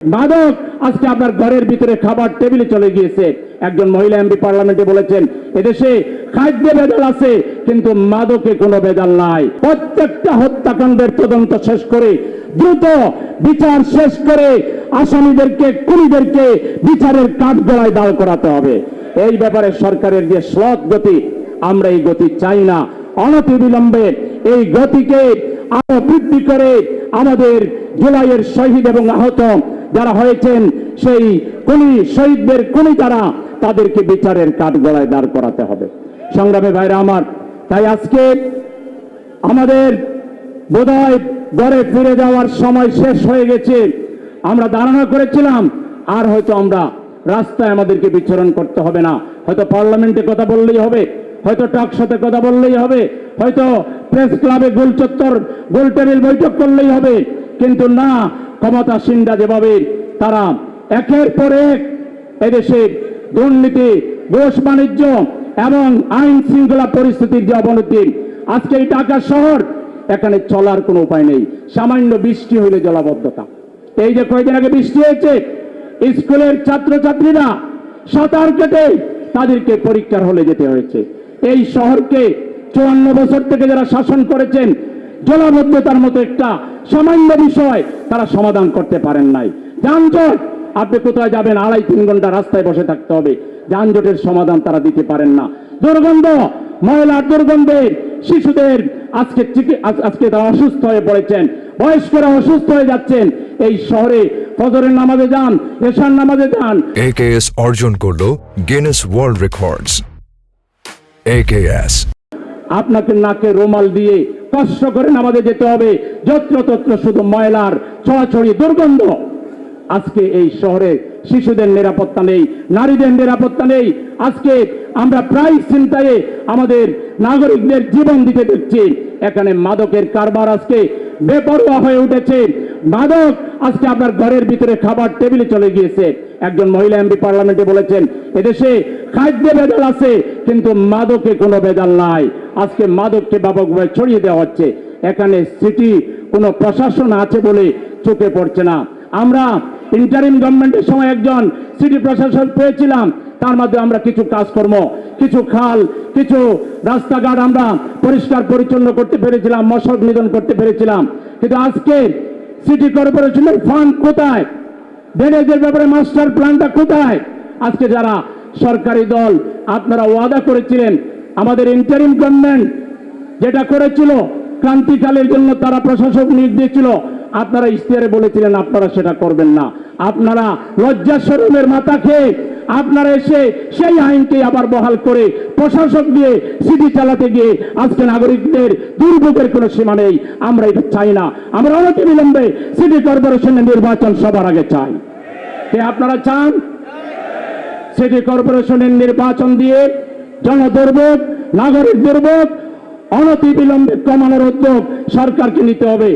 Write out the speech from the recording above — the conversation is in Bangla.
মাদক আজকে আপনার ঘরের ভিতরে খাবার টেবিলে চলে গিয়েছে। একজন মহিলা এমপি পার্লামেন্টে বলেছেন, এদেশে খাদ্যে ভেজাল আছে কিন্তু মাদকে কোনো ভেজাল নাই। প্রত্যেকটা হত্যাকাণ্ডের তদন্ত শেষ করে দ্রুত বিচার শেষ করে আসামিদেরকে, খুনিদেরকে বিচারের কাঠগড়ায় দাঁড় করাতে হবে। এই ব্যাপারে সরকারের যে শ্লথ গতি, আমরা এই গতি চাই না। অনতিবিলম্বে এই গতিকে আরো বৃদ্ধি করে আমাদের জুলাইয়ের শহীদ এবং আহত যারা হয়েছেন সেই খুনি শহীদদের খুনি যারা, তাদেরকে বিচারের কাঠগড়ায় দাঁড় করাতে হবে। সংগ্রামী ভাইরা আমার, তাই আজকে আমাদের বোধহয় ঘরে ফিরে যাওয়ার সময় শেষ হয়ে গেছে। আমরা ধারণা করেছিলাম আর হয়তো আমরা রাস্তায় আমাদেরকে বিচরণ করতে হবে না, হয়তো পার্লামেন্টে কথা বললেই হবে, হয়তো টকশোতে কথা বললেই হবে, হয়তো প্রেস ক্লাবে গোল চত্বর গোল টেবিল বৈঠক করলেই হবে। কিন্তু না, ক্ষমতাসীনরা যেভাবে তারা একের পর এক এদেশে দুর্নীতি, ঘুষ বাণিজ্য এবং আইন শৃঙ্খলা পরিস্থিতির যে অবনতি, আজকে এই ঢাকা শহর, এখানে চলার কোনো উপায় নেই। সামান্য বৃষ্টি হলে জলাবদ্ধতা। এই যে কয়েকদিন আগে বৃষ্টি হয়েছে, স্কুলের ছাত্রছাত্রীরা সাঁতার কেটে তাদেরকে পরীক্ষার হলে যেতে হয়েছে। এই শহরকে 54 বছর থেকে যারা শাসন করেছেন, জলাবদ্ধতার মতো একটা সামান্য বিষয় তারা সমাধান করতে পারেন নাই। যানজট, আপনি কোথায় যাবেন, 2.5-3 ঘন্টা রাস্তায় বসে থাকতে হবে, যানজটের সমাধান তারা দিতে পারেন না। দুর্গন্ধ, ময়লার দুর্গন্ধে শিশুদের আজকে তারা অসুস্থ হয়ে পড়েছেন, বয়স্করা অসুস্থ হয়ে যাচ্ছেন। এই শহরে ফজরের নামাজে যান, এশার নামাজে যান। AKS অর্জন করলো গিনেস ওয়ার্ল্ড রেকর্ডস। AKS আপনাকে নাকে রুমাল দিয়ে কষ্ট করে নামাজে যেতে হবে, যত্রতত্র শুধু ময়লার ছড়াছড়ি, দুর্গন্ধ। আজকে এই শহরে শিশুদের নিরাপত্তা নেই, নারীদের নিরাপত্তা নেই। আজকে আমরা প্রায় চিন্তায় আমাদের নাগরিকদের জীবন দিতে দেখছি। এখানে মাদকের কারবার আজকে বেপরোয়া হয়ে উঠেছে। মাদক আজকে আপনার ঘরের ভিতরে খাবার টেবিলে চলে গিয়েছে। একজন মহিলা এমপি পার্লামেন্টে বলেছেন, এদেশে খাদ্যে ভেজাল আছে কিন্তু মাদকে কোনো ভেজাল নাই। আজকে মাদককে ব্যাপকভাবে ছড়িয়ে দেওয়া হচ্ছে। এখানে সিটি কোনো প্রশাসন আছে বলে চোখে পড়ছে না। আমরা ইন্টারিম গভর্নমেন্টের সময় একজন সিটি প্রশাসন পেয়েছিলাম, তার মধ্যে আমরা কিছু কাজকর্ম, কিছু খাল, কিছু রাস্তাঘাট আমরা পরিষ্কার পরিচ্ছন্ন করতে পেরেছিলাম, মশক নিধন করতে পেরেছিলাম। কিন্তু আজকে সিটি কর্পোরেশনের ফান্ড কোথায়? ড্রেনেজের ব্যাপারে মাস্টার প্ল্যানটা কোথায়? আজকে যারা সরকারি দল, আপনারা ওয়াদা করেছিলেন, আমাদের ইন্টারিম গভর্নমেন্ট যেটা করেছিল ক্রান্তিকালের জন্য তারা প্রশাসক নিয়োগ দিয়েছিল, আপনারা ইশতেহারে বলেছিলেন আপনারা সেটা করবেন না। আপনারা লজ্জা শরমের মাথা খেয়ে আপনারা এসে সেই আইনকে আবার বহাল করে প্রশাসক দিয়ে সিটি চালাতে গিয়ে আজকে নাগরিকদের দুর্ভোগের কোনো সীমা নেই। আমরা এটা চাই না। আমরা অনতিবিলম্বে সিটি কর্পোরেশনের নির্বাচন সবার আগে চাই। কে আপনারা চান? সিটি কর্পোরেশনের নির্বাচন দিয়ে জনদুর্ভোগ, নাগরিক দুর্ভোগ অনতিবিলম্বে কমানোর উদ্যোগ সরকারকে নিতে হবে।